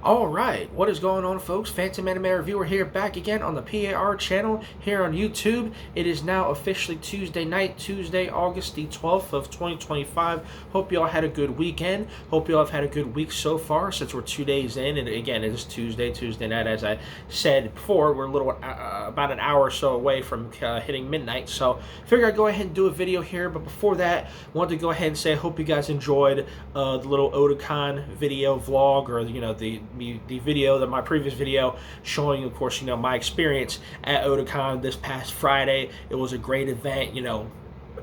Alright, what is going on, folks? Phantomanime reviewer here, back again on the PAR channel here on YouTube. It is now officially Tuesday night, Tuesday, August the 12th of 2025. Hope you all had a good weekend. Hope you all have had a good week so far, since we're 2 days in. And again, it is Tuesday night. As I said before, we're a little about an hour or so away from hitting midnight. So figure I'd go ahead and do a video here. But before that, I wanted to go ahead and say I hope you guys enjoyed the little Otakon video vlog, or the video, my previous video showing, of course, my experience at Otakon this past Friday. It was a great event, it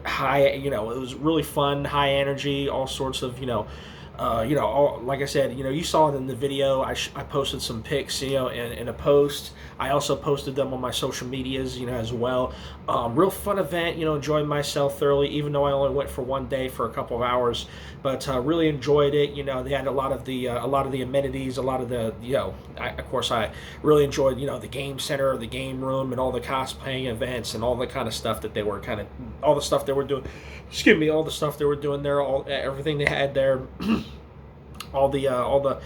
was really fun, high energy, all sorts of, like I said, you saw it in the video. I posted some pics, in a post. I also posted them on my social medias, as well. Real fun event, enjoyed myself thoroughly, even though I only went for one day for a couple of hours, but really enjoyed it. They had a lot of the amenities, a lot of the, of course, I really enjoyed, the game center, the game room, and all the cosplaying events and all the kind of stuff that they were all the stuff they were doing. Excuse me, all the stuff they were doing there, everything they had there. all the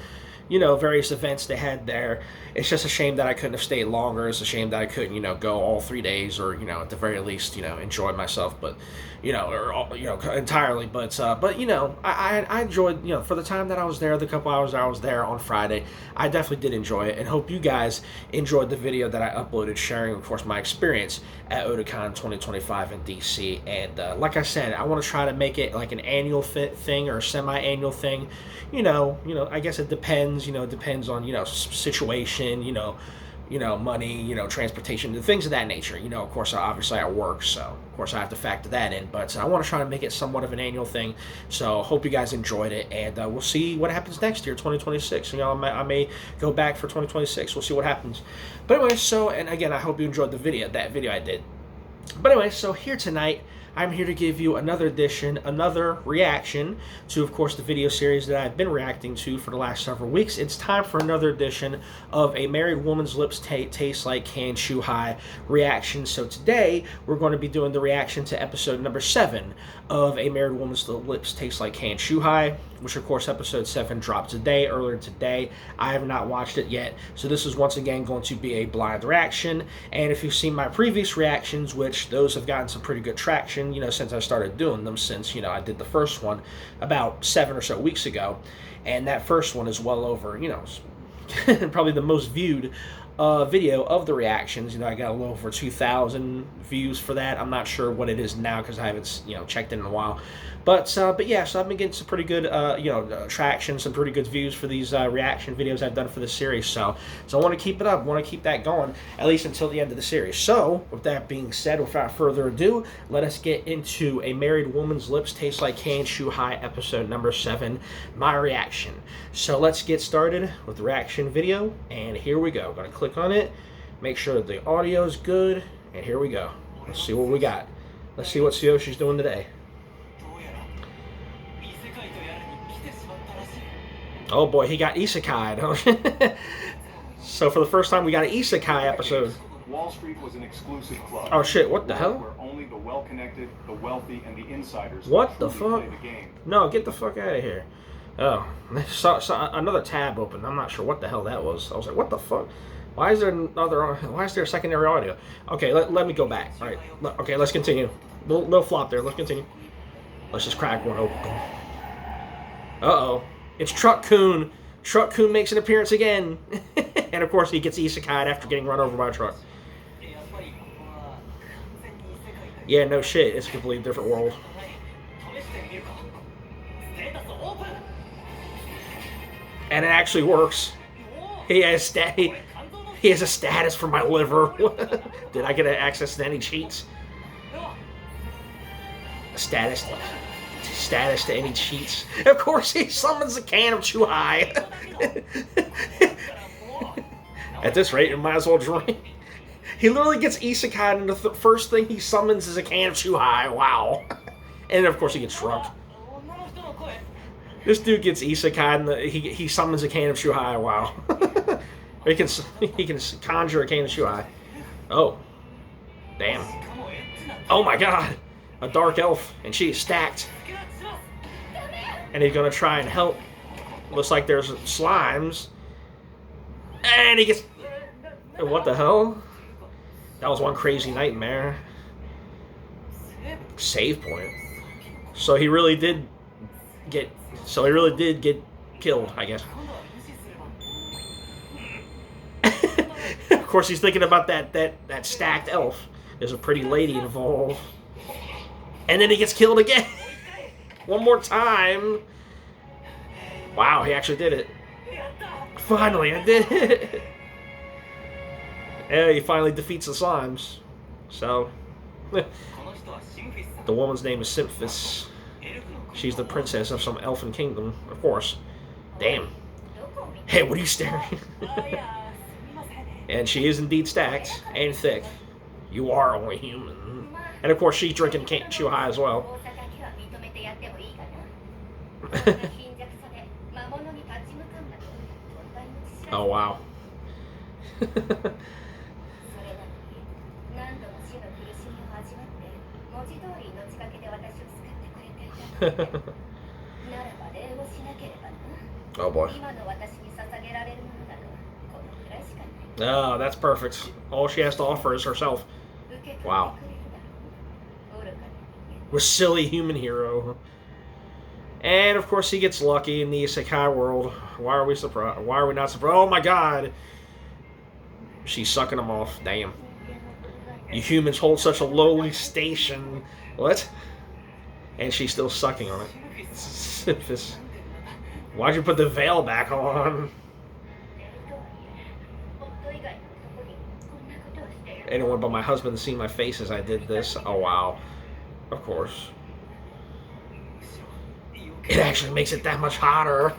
various events they had there. It's just a shame that I couldn't have stayed longer. It's a shame that I couldn't, go all 3 days, or, at the very least, enjoy myself, but, entirely. But I enjoyed, for the time that I was there, the couple hours I was there on Friday, I definitely did enjoy it, and hope you guys enjoyed the video that I uploaded sharing, of course, my experience at Otakon 2025 in DC. And like I said, I want to try to make it like an annual thing or a semi-annual thing. I guess it depends. It depends on situation. Money. Transportation, the things of that nature. Of course, obviously I work, so of course I have to factor that in. But I want to try to make it somewhat of an annual thing. So hope you guys enjoyed it, and we'll see what happens next year, 2026. I may go back for 2026. We'll see what happens. But anyway, and again, I hope you enjoyed that video I did. But anyway, so here tonight, I'm here to give you another reaction to, of course, the video series that I've been reacting to for the last several weeks. It's time for another edition of A Married Woman's Lips Taste Like Canned Chuhai reaction. So today, we're going to be doing the reaction to episode number 7 of A Married Woman's Lips Taste Like Canned Chuhai, which, of course, episode 7 dropped earlier today. I have not watched it yet, so this is once again going to be a blind reaction. And if you've seen my previous reactions, which those have gotten some pretty good traction, since I started doing them, since, I did the first one about 7 or so weeks ago, and that first one is well over, probably the most viewed video of the reactions. I got a little over 2,000 views for that. I'm not sure what it is now because I haven't, checked in a while. But yeah, so I've been getting some pretty good, traction, some pretty good views for these reaction videos I've done for this series. So I want to keep it up. I want to keep that going, at least until the end of the series. So, with that being said, without further ado, let us get into A Married Woman's Lips Taste Like Canned Chuhai, episode number 7, my reaction. So let's get started with the reaction video, and here we go. I'm going to click on it, make sure that the audio is good, and here we go. Let's see what we got. Let's see what Tsuyoshi's doing today. Oh boy, he got isekai'd. So for the first time, we got an isekai episode. Wall Street was an exclusive club. Oh shit, what the hell? Where only the well-connected, the wealthy, and the insiders what the fuck? play the game. No, get the fuck out of here. Oh, so another tab open. I'm not sure what the hell that was. I was like, what the fuck? Why is there a secondary audio? Okay, let me go back. All right, okay, let's continue. Little flop there. Let's continue. Let's just crack one open. Uh-oh. It's Truck-kun. Truck-kun makes an appearance again. And of course he gets isekai'd after getting run over by a truck. Yeah, no shit. It's a completely different world. And it actually works. He has a status for my liver. Did I get access to any cheats? Status to any cheats. Of course, he summons a can of chuhai. At this rate, you might as well drink. He literally gets isekai, and the first thing he summons is a can of chuhai. Wow. And of course, he gets drunk. This dude gets isekai, and he summons a can of chuhai. Wow. he can conjure a can of chuhai. Oh. Damn. Oh my god. A dark elf, and she is stacked. And he's gonna try and help. Looks like there's slimes. And he gets... What the hell? That was one crazy nightmare. Save point. So he really did get... So he really did get killed, I guess. Of course, he's thinking about that stacked elf. There's a pretty lady involved. And then he gets killed again. One more time. Wow, he actually did it. Finally, I did it. Yeah, he finally defeats the slimes. So, the woman's name is Symphis. She's the princess of some elfin kingdom, of course. Damn. Hey, what are you staring? And she is indeed stacked and thick. You are only human. And of course, she's drinking chuhai as well. Oh, wow. Oh, boy. Oh, that's perfect. All she has to offer is herself. Wow. We're silly human hero. And of course he gets lucky in the isekai world. Why are we surprised? Why are we not surprised? Oh my god! She's sucking him off. Damn. You humans hold such a lowly station. What? And she's still sucking on it. Why'd you put the veil back on? Anyone but my husband see my face as I did this. Oh wow. Of course. It actually makes it that much hotter.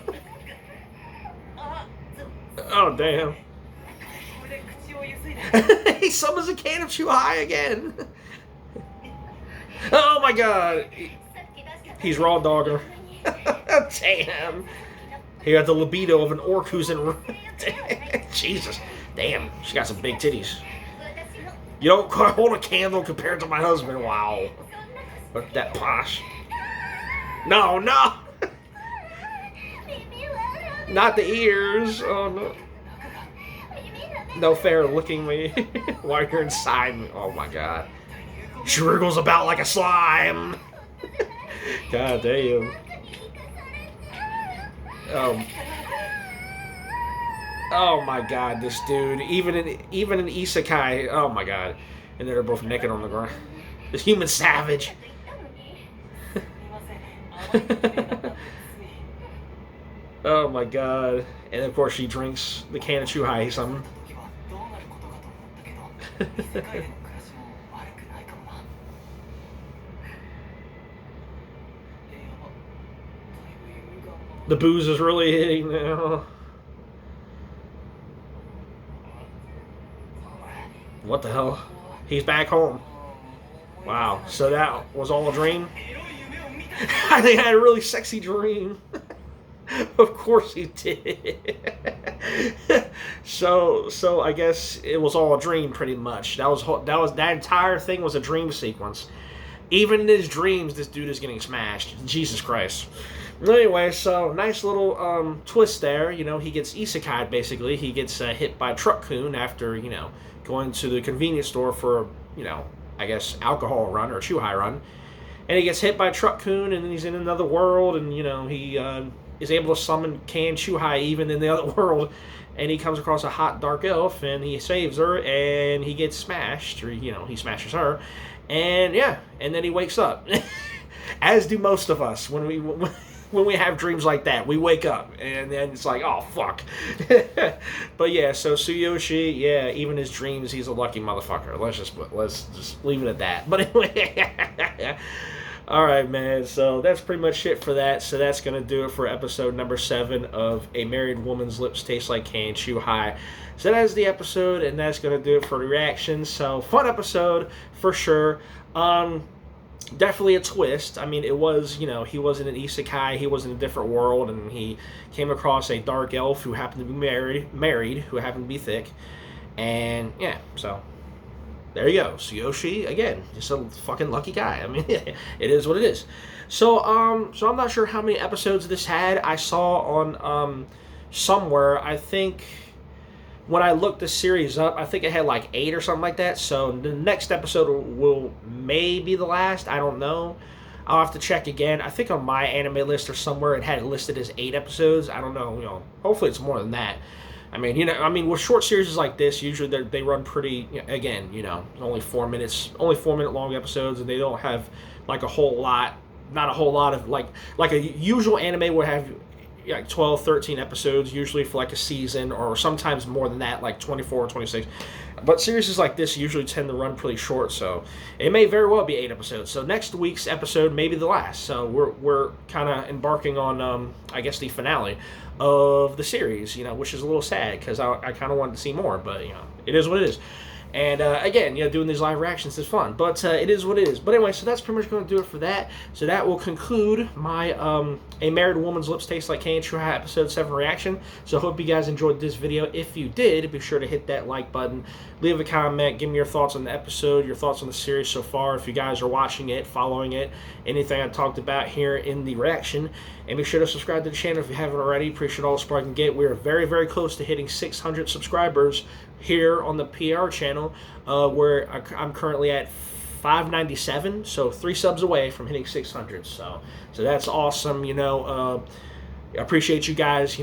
Oh, damn. He summons a can of chuhai again. Oh, my God. He's raw dogging her. Damn. He got the libido of an orc who's in... Jesus. Damn. She got some big titties. You don't hold a candle compared to my husband. Wow. Look at that posh. No, no! Not the ears. Oh, no. No fair licking me while you're inside me. Oh, my God. She wriggles about like a slime. God damn. Oh, my God, this dude. Even in isekai. Oh, my God. And they're both naked on the ground. This human savage. Oh my god. And of course she drinks the can of chuhai something. The booze is really hitting now. What the hell? He's back home. Wow. So that was all a dream? I think I had a really sexy dream. Of course he did. So I guess it was all a dream, pretty much. That entire thing was a dream sequence. Even in his dreams, this dude is getting smashed. Jesus Christ. Anyway, so nice little twist there. You know, he gets isekai basically. He gets hit by a truck-kun after going to the convenience store for I guess alcohol run or chuhai run. And he gets hit by a truck-kun, and then he's in another world, and, he is able to summon canned chuhai even in the other world, and he comes across a hot, dark elf, and he saves her, and he gets smashed, or, he smashes her, and, yeah, and then he wakes up. As do most of us when we have dreams like that. We wake up, and then it's like, oh, fuck. But, yeah, so Tsuyoshi, yeah, even his dreams, he's a lucky motherfucker. Let's just leave it at that. But anyway... All right, man, so that's pretty much it for that. So that's going to do it for episode number 7 of A Married Woman's Lips Taste Like Canned Chuhai. So that is the episode, and that's going to do it for the reactions. So, fun episode, for sure. Definitely a twist. I mean, it was, he wasn't an isekai, he was in a different world, and he came across a dark elf who happened to be married, who happened to be thick. And, yeah, so... there you go. Tsuyoshi, again, just a fucking lucky guy. I mean, it is what it is. So I'm not sure how many episodes this had. I saw on somewhere, I think when I looked the series up, I think it had like 8 or something like that. So the next episode will maybe the last. I don't know. I'll have to check again. I think on my anime list or somewhere it had it listed as 8 episodes. I don't know. Hopefully it's more than that. I mean, with short series like this, usually they run pretty. Again, only 4 minutes, only 4 minute long episodes, and they don't have like a whole lot. Not a whole lot of like a usual anime would have like 12, 13 episodes usually for like a season, or sometimes more than that, like 24 or 26. But series like this usually tend to run pretty short, so it may very well be 8 episodes. So next week's episode may be the last. So we're kind of embarking on I guess the finale of the series, which is a little sad because I kind of wanted to see more, but it is what it is. And again, doing these live reactions is fun, but it is what it is. But anyway, so that's pretty much going to do it for that. So that will conclude my A Married Woman's Lips Taste Like Candy Chuhai episode 7 reaction. So I hope you guys enjoyed this video. If you did, be sure to hit that like button, leave a comment, give me your thoughts on the episode, your thoughts on the series so far. If you guys are watching it, following it, anything I talked about here in the reaction. And be sure to subscribe to the channel if you haven't already. Appreciate all the support I can get. We are very, very close to hitting 600 subscribers here on the PR channel, where I'm currently at 597, so 3 subs away from hitting 600. So that's awesome. I appreciate you guys,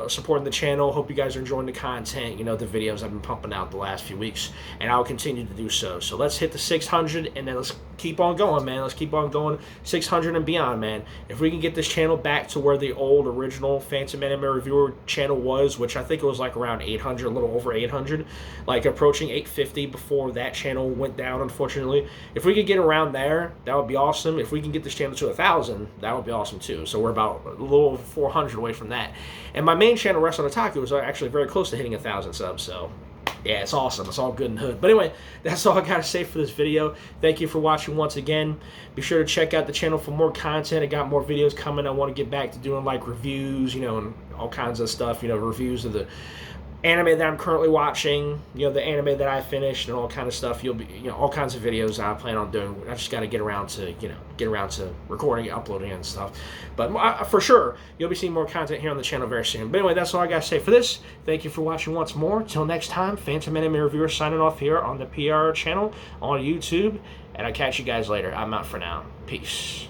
supporting the channel. Hope you guys are enjoying the content, the videos I've been pumping out the last few weeks, and I'll continue to do so. So let's hit the 600, and then let's keep on going, man. Let's keep on going, 600 and beyond, man. If we can get this channel back to where the old original Phantomanime Reviewer channel was, which I think it was like around 800, a little over 800, like approaching 850 before that channel went down, unfortunately. If we could get around there, that would be awesome. If we can get this channel to 1,000, that would be awesome too. So we're about a little over 400 away from that. And my main channel, Rest on Otaku, was actually very close to hitting 1,000 subs, so yeah, it's awesome. It's all good and hood. But anyway, that's all I got to say for this video. Thank you for watching once again. Be sure to check out the channel for more content. I got more videos coming. I want to get back to doing like reviews, and all kinds of stuff, reviews of the anime that I'm currently watching, the anime that I finished, and all kind of stuff. You'll be, all kinds of videos I plan on doing. I just got to get around to recording, uploading, and stuff. But for sure, you'll be seeing more content here on the channel very soon. But anyway, that's all I got to say for this. Thank you for watching once more. Till next time, Phantomanime Reviewer signing off here on the PR channel on YouTube, and I'll catch you guys later. I'm out for now. Peace.